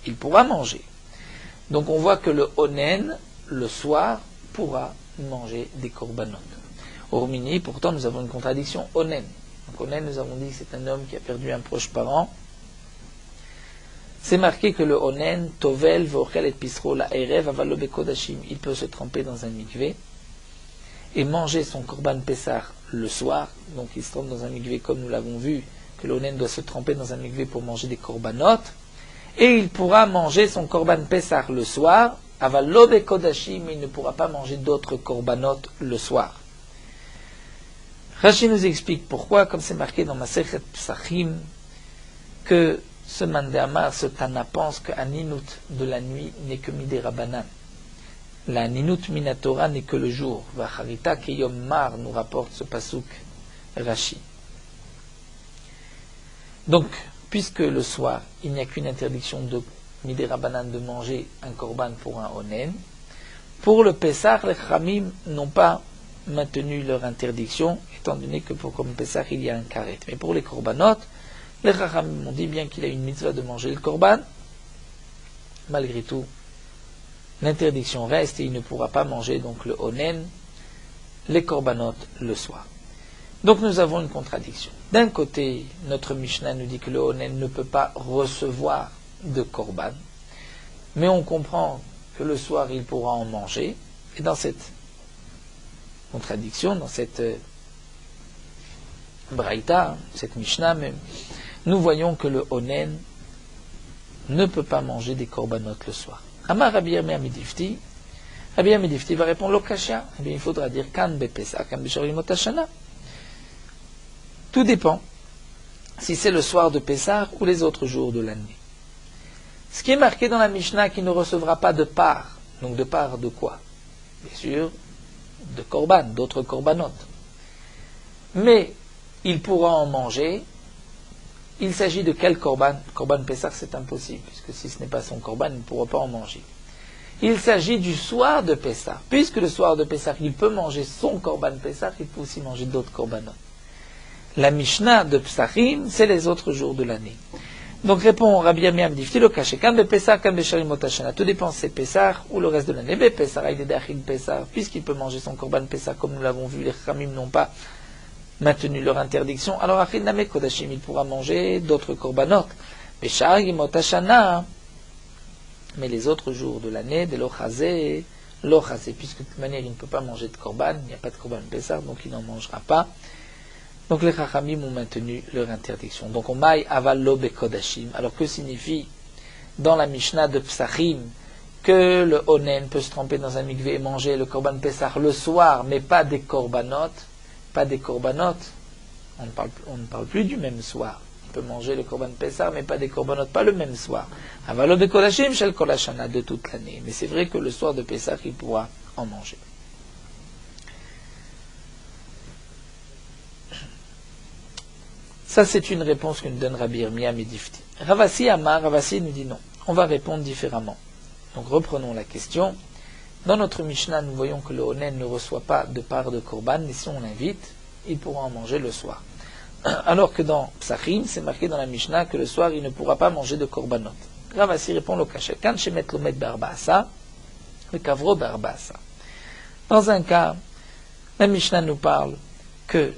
il pourra manger. Donc, on voit que le onen, le soir, pourra manger des korbanot. Hormini, pourtant, nous avons une contradiction, onen. Donc, onen, nous avons dit que c'est un homme qui a perdu un proche parent. C'est marqué que le onen, tovel, vochel et pisro, la erev, avalo bekodashim, il peut se tremper dans un mikvé. et manger son korban Pessah le soir, donc il se trompe dans un mikvé comme nous l'avons vu, que l'onen doit se tremper dans un mikvé pour manger des korbanot, et il pourra manger son korban Pessah le soir, aval lo bekodashim, mais il ne pourra pas manger d'autres korbanot le soir. Rashi nous explique pourquoi, comme c'est marqué dans Masechet Psachim, que ce Mandéamar, ce Tana pense que Aninut de la nuit n'est que Midé Rabanan. La Aninut Minatora n'est que le jour. Vacharita Keyom Mar nous rapporte ce pasuk Rashi. Donc, puisque le soir, il n'y a qu'une interdiction de Midé Rabanan de manger un korban pour un onen, pour le Pessah, les Chamim n'ont pas maintenu leur interdiction, étant donné que pour comme Pessah, il y a un karet. Mais pour les korbanot, les Chachamim ont dit bien qu'il a une mitzvah de manger le korban, malgré tout, l'interdiction reste et il ne pourra pas manger donc le onen, les korbanot le soir. Donc nous avons une contradiction. D'un côté, notre Mishnah nous dit que le onen ne peut pas recevoir de korban, mais on comprend que le soir il pourra en manger, et dans cette contradiction, dans cette braïta, cette Mishnah même, nous voyons que le onen ne peut pas manger des korbanot le soir. Amar Rabbi Yirmiyah Midifti, Rabbi Yirmiyah Midifti va répondre l'okasha. Eh bien, il faudra dire kan bepesa, kan besharimot hashana. Tout dépend si c'est le soir de Pessah ou les autres jours de l'année. Ce qui est marqué dans la Mishnah qui ne recevra pas de part, donc de part de quoi? Bien sûr, de korban, d'autres korbanot. Mais il pourra en manger. Il s'agit de quel korban? Korban Pessah, c'est impossible, puisque si ce n'est pas son korban, il ne pourra pas en manger. Il s'agit du soir de Pessah. Puisque le soir de Pessah, il peut manger son korban Pessah, il peut aussi manger d'autres korbanot. La Mishnah de Psachim, c'est les autres jours de l'année. Donc répond Rabbi Yirmiyah Midifti, le caché. Kan be Pessah, kan be sharimot hashana. Tout dépend si c'est Pessah ou le reste de l'année. Be Pessah, il est d'achil Pessah, puisqu'il peut manger son korban Pessah, comme nous l'avons vu, les Chamim n'ont pas maintenu leur interdiction. Alors achil name kodashim, il pourra manger d'autres korbanot. Be sharimot hashana. Mais les autres jours de l'année, de l'ochazé, puisque de toute manière il ne peut pas manger de korban, il n'y a pas de korban Pessah, donc il n'en mangera pas. Donc les Chachamim ont maintenu leur interdiction. Donc on maille aval lo bekodashim. Alors que signifie dans la Mishnah de Psachim que le onen peut se tremper dans un mikvé et manger le korban Pessah le soir, mais pas des korbanot, pas des korbanot. On ne parle plus du même soir. On peut manger le korban Pessah, mais pas des korbanot, pas le même soir. Aval lo bekodashim shel kol hashana, de toute l'année. Mais c'est vrai que le soir de Pessah, il pourra en manger. Ça, c'est une réponse que nous donne Rabbi Yirmiyah Midifti. Ravasi nous dit non. On va répondre différemment. Donc, reprenons la question. Dans notre Mishnah, nous voyons que le onen ne reçoit pas de part de korban, mais si on l'invite, il pourra en manger le soir. Alors que dans Psachim, c'est marqué dans la Mishnah que le soir, il ne pourra pas manger de korbanot. Ravasi répond le cachet. Kan shemet lomet be'arbaasa, le kavro be'arbaasa. Dans un cas, la Mishnah nous parle que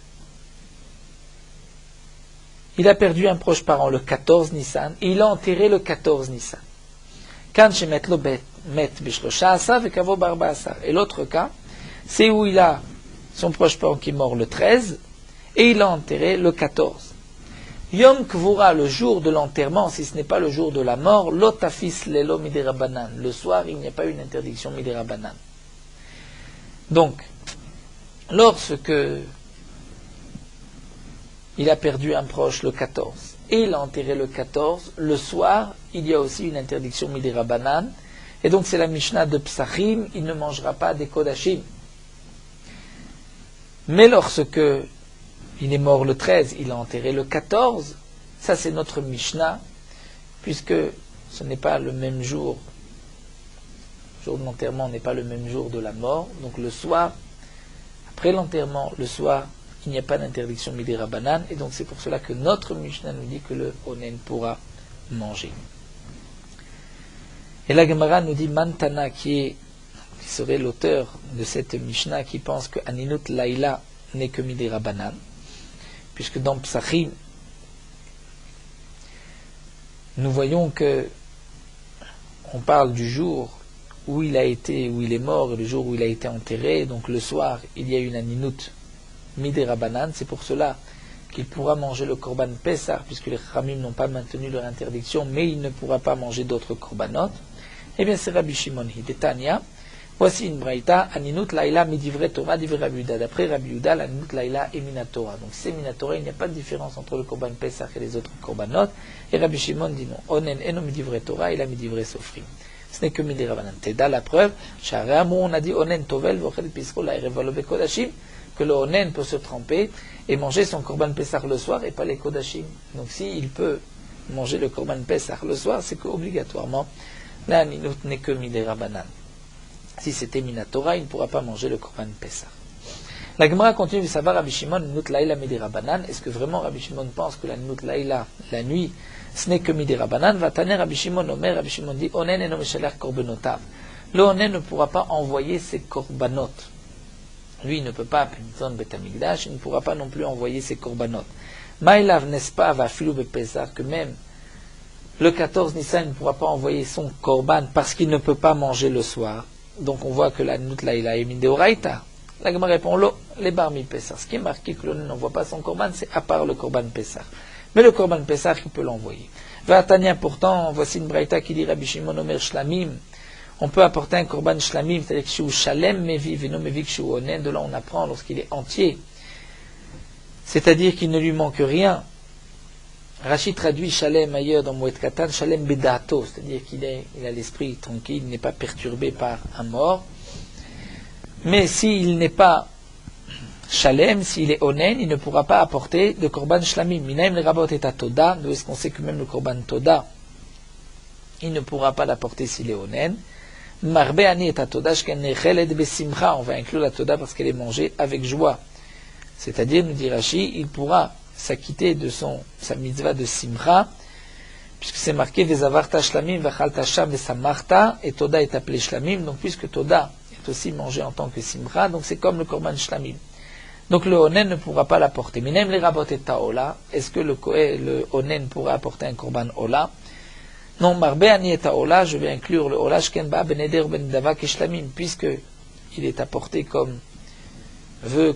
il a perdu un proche parent le 14 Nissan et il a enterré le 14 Nissan. Et l'autre cas, c'est où il a son proche parent qui est mort le 13 et il a enterré le 14. Yom Kvura, le jour de l'enterrement, si ce n'est pas le jour de la mort, l'otafis lelo midirabanan. Le soir, il n'y a pas une interdiction midirabanan. Donc, lorsque il a perdu un proche le 14 et il a enterré le 14, le soir, il y a aussi une interdiction midirabanan. Et donc c'est la Mishnah de Psachim, il ne mangera pas des kodashim. Mais lorsque il est mort le 13, il a enterré le 14, ça c'est notre Mishnah, puisque ce n'est pas le même jour, le jour de l'enterrement n'est pas le même jour de la mort, donc le soir, après l'enterrement, le soir, il n'y a pas d'interdiction midirabanan, et donc c'est pour cela que notre Mishnah nous dit que le onen pourra manger. Et la Gemara nous dit Mantana, qui serait l'auteur de cette Mishnah, qui pense que Aninut Laïla n'est que midirabanan, puisque dans Psachim, nous voyons que on parle du jour où il a été, où il est mort, et le jour où il a été enterré, donc le soir, il y a une aninout midé rabanan, c'est pour cela qu'il pourra manger le korban Pessah, puisque les Khamim n'ont pas maintenu leur interdiction, mais il ne pourra pas manger d'autres korbanot. Eh bien, c'est Rabbi Shimon Hidetania. Voici une braïta, aninut laïla midivre Torah divre Rabbi Yuda. D'après Rabbi Yuda, l'aninut laïla est minatora. Donc c'est minatora, il n'y a pas de différence entre le korban Pessah et les autres korbanot. Et Rabbi Shimon dit non, onen eno midivre Torah, il a midivre Sofrim. Ce n'est que midé rabanan. Teda la preuve, Shareamu, on a dit onen tovel vochel pisco la erevalo bekodashim, que le onen peut se tremper et manger son korban Pessah le soir et pas les kodashim. Donc s'il peut manger le korban Pessah le soir, c'est qu'obligatoirement, la ninut n'est que midé rabanan. Si c'était minatora, il ne pourra pas manger le korban Pessah. La Gemara continue de savoir Rabbi Shimon, ninut laïla midé rabanan. Est-ce que vraiment Rabbi Shimon pense que la ninut laïla, la nuit, ce n'est que midé rabanan? Va taner Rabbi Shimon omer, Rabbi Shimon dit, onen eno meshalach korbenotav. Le onen ne pourra pas envoyer ses korbanot. Lui, il ne peut pas, il ne pourra pas non plus envoyer ses korbanot. Maïlav, n'est-ce pas, va filou bepesar, que même le 14 Nissan ne pourra pas envoyer son korban parce qu'il ne peut pas manger le soir. Donc on voit que la nut laïla est midé oraïta. La Gemara répond, les barmi pesar. Ce qui est marqué que l'on n'envoie pas son korban, c'est à part le korban pesar. Mais le korban pesar, il peut l'envoyer. Vatania, pourtant, voici une braïta qui dit Rabbi Shimon omer shlamim. On peut apporter un korban shlamim, c'est-à-dire que shu shalem meviv et non meviv shu onen. De là, on apprend lorsqu'il est entier. C'est-à-dire qu'il ne lui manque rien. Rachid traduit shalem ailleurs dans Moed Katan, shalem bedato, c'est-à-dire qu'il a l'esprit tranquille, il n'est pas perturbé par un mort. Mais s'il n'est pas shalem, s'il est onen, il ne pourra pas apporter de korban shlamim. Minaim le rabot et toda, d'où est-ce qu'on sait que même le korban toda, il ne pourra pas l'apporter s'il est onen. Marbe ani et toda, shkenecheled besimcha, on va inclure la toda parce qu'elle est mangée avec joie. C'est-à-dire, nous dit Rashi, il pourra s'acquitter de sa mitzvah de simcha, puisque c'est marqué Vezavarta shlamim vachalta sham vesamarta, et toda est appelé shlamim, donc puisque toda est aussi mangé en tant que simcha, donc c'est comme le korban shlamim. Donc le onen ne pourra pas l'apporter. Minem les rabot et taola, est-ce que le onen pourra apporter un korban ola? Non, marbe ani et taola, je vais inclure le ola shkenba beneder ben dava keshlamim, puisque il est apporté comme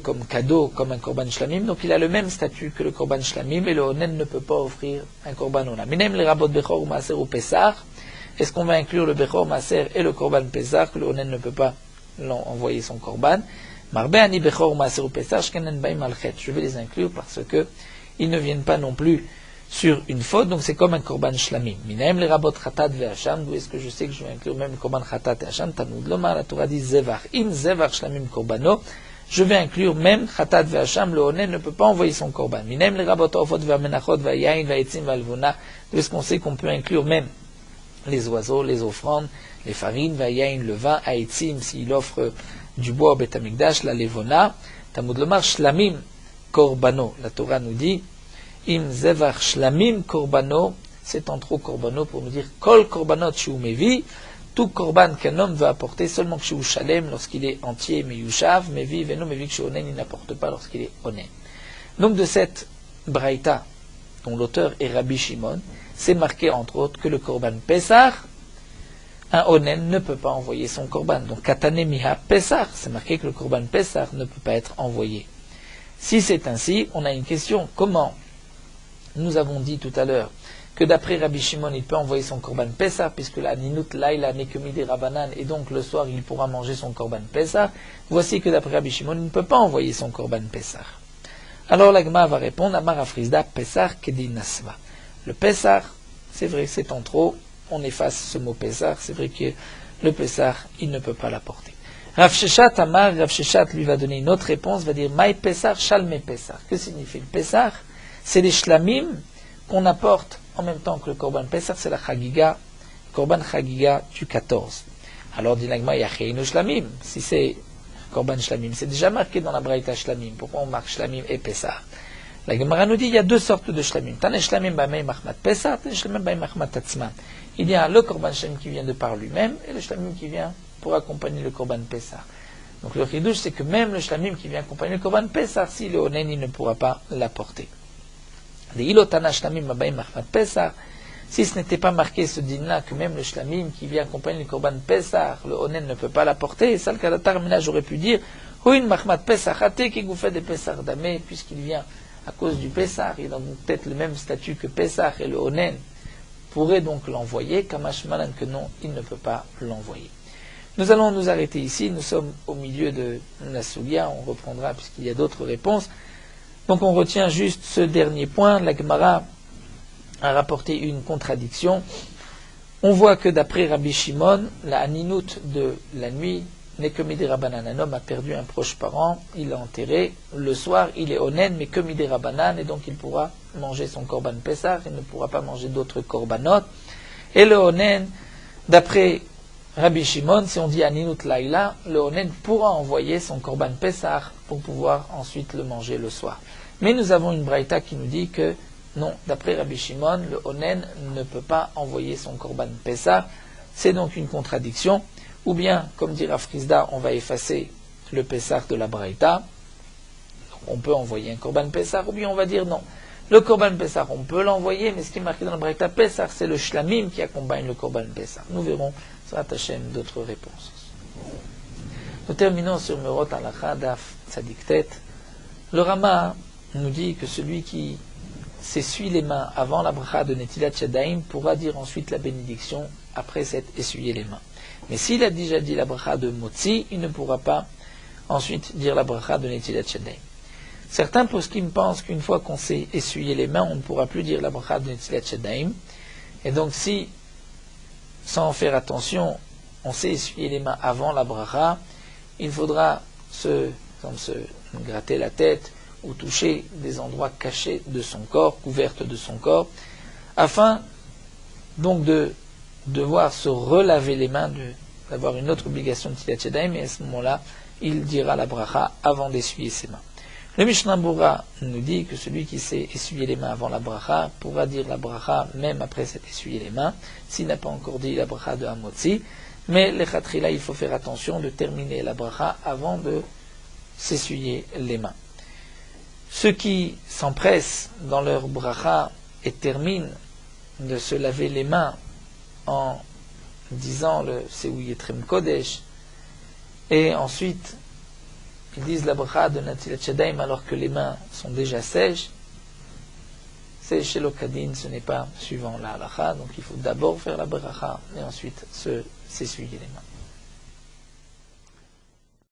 comme cadeau, comme un korban shlamim, donc il a le même statut que le korban shlamim, et le onen ne peut pas offrir un korban ola. Minem les rabot bechor ou maaser ou pesar, est-ce qu'on va inclure le bechor, maaser et le korban pesar, que le onen ne peut pas envoyer son korban? Marbe ani bechor ou maaser ou pesar, shkenen baim alchet, je vais les inclure parce que ils ne viennent pas non plus sur une faute, donc c'est comme un korban shlamim. Minem les rabot chatat ve'asham, d'où est-ce que je sais que je vais inclure même le korban chatat et hasham? Tanoud lomar, la Torah dit zevar, im zevar shlamim korbano, je vais inclure même Khatat ve'asham, le onen ne peut pas envoyer son korban. Minem le rabot ofot ve'amenachot ve'yayin ve'etzim ve'alvuna, est-ce qu'on sait qu'on peut inclure même les oiseaux, les offrandes, les farines, ve'yayin, le vin, ha'etzim, s'il offre du bois au Bet Hamikdash, la levona, tamud lomar shlamim korbano. La Torah nous dit, im zevar shlamim korbano, c'est en trop korbano pour nous dire kol korbanot shu mevi, tout korban qu'un homme veut apporter seulement que chez Shalem lorsqu'il est entier, mais Yushav, mais vive, et non, mais vu que chez Onen, il n'apporte pas lorsqu'il est Onen. Donc de cette braïta, dont l'auteur est Rabbi Shimon, c'est marqué entre autres que le korban Pessah, un Onen ne peut pas envoyer son korban. Donc Katane Miha Pessah, c'est marqué que le korban Pessah ne peut pas être envoyé. Si c'est ainsi, on a une question. Comment? Nous avons dit tout à l'heure que d'après Rabbi Shimon, il peut envoyer son korban Pessah, puisque la ninut laïla n'est que midé rabanan, et donc le soir il pourra manger son korban Pessah. Voici que d'après Rabbi Shimon, il ne peut pas envoyer son korban Pessah. Alors la Gemara va répondre, Amar Afrizda, Pessah kedi nasva. Le Pessah, c'est vrai, c'est en trop, on efface ce mot Pessah, c'est vrai que le Pessah, il ne peut pas l'apporter. Rav Sheshat Amar, Rav Sheshat lui va donner une autre réponse, va dire, Maï Pessah, Shalme Pessah. Que signifie le Pessah? C'est les shlamim qu'on apporte en même temps que le korban Pessah, c'est la chagiga, korban chagiga du 14. Alors dit l'agma, yacheinu shlamim. Si c'est korban shlamim, c'est déjà marqué dans la braïta shlamim. Pourquoi on marque shlamim et Pessah? La Gemara nous dit, il y a deux sortes de shlamim. Tane shlamim ba'mei machmat Pessah, tane shlamim ba'mei machmat tatzman. Il y a le korban shlamim qui vient de par lui-même, et le shlamim qui vient pour accompagner le korban Pessah. Donc le chidouche, c'est que même le shlamim qui vient accompagner le korban Pessah, si le onen, il ne pourra pas l'apporter. Les ilotana shlamim ba'mei machmat Pessah, Si ce n'était pas marqué ce din-là, que même le shlamim qui vient accompagner le korban Pesach, le onen ne peut pas l'apporter, et ça le kadatar mina, j'aurais pu dire, Huin mahmat Pesach hate qui fait des Pesach damé, puisqu'il vient à cause du Pesach, il a donc peut-être le même statut que Pesach et le onen, pourrait donc l'envoyer, kamash malan que non, il ne peut pas l'envoyer. Nous allons nous arrêter ici, nous sommes au milieu de la Soulia, on reprendra puisqu'il y a d'autres réponses. Donc on retient juste ce dernier point, la Gemara a rapporté une contradiction. On voit que d'après Rabbi Shimon, la aninout de la nuit n'est que midé rabanan. Un homme a perdu un proche parent, il l'a enterré, le soir il est onen, mais que midé rabanan, et donc il pourra manger son korban Pesach, il ne pourra pas manger d'autres korbanot. Et le onen, d'après Rabbi Shimon, si on dit Aninut Laila, le onen pourra envoyer son korban Pesach pour pouvoir ensuite le manger le soir. Mais nous avons une braïta qui nous dit que non, d'après Rabbi Shimon, le onen ne peut pas envoyer son korban Pesach. C'est donc une contradiction. Ou bien, comme dit Rav Frisda, on va effacer le Pesach de la braïta. On peut envoyer un korban Pesach, ou bien on va dire non. Le korban Pesach, on peut l'envoyer, mais ce qui est marqué dans la braïta Pesach, c'est le shlamim qui accompagne le korban Pesach. Nous verrons sur Hachem d'autres réponses. Nous terminons sur Merot Halacha Daf Tzadiktet. Le Rama nous dit que celui qui s'essuie les mains avant la bracha de Netilat Yadayim pourra dire ensuite la bénédiction après s'être essuyé les mains. Mais s'il a déjà dit la bracha de Motzi, il ne pourra pas ensuite dire la bracha de Netilat Yadayim. Certains poskim pensent qu'une fois qu'on s'est essuyé les mains, on ne pourra plus dire la bracha de Netilat Yadayim. Et donc si, sans faire attention, on s'est essuyé les mains avant la bracha, il faudra se gratter la tête ou toucher des endroits cachés de son corps, couverts de son corps, afin donc de devoir se relaver les mains, d'avoir une autre obligation de Netilat Yadayim, et à ce moment-là, il dira la bracha avant d'essuyer ses mains. Le Mishnah Bura nous dit que celui qui s'est essuyé les mains avant la bracha pourra dire la bracha même après s'être essuyé les mains, s'il n'a pas encore dit la bracha de Hamotzi, mais les khatrila, il faut faire attention de terminer la bracha avant de s'essuyer les mains. Ceux qui s'empressent dans leur bracha et terminent de se laver les mains en disant le Seouye Trem Kodesh, et ensuite ils disent la bracha de Netilat Yadayim alors que les mains sont déjà sèches, c'est chez l'Okadin, ce n'est pas suivant la halacha, donc il faut d'abord faire la bracha et ensuite s'essuyer les mains.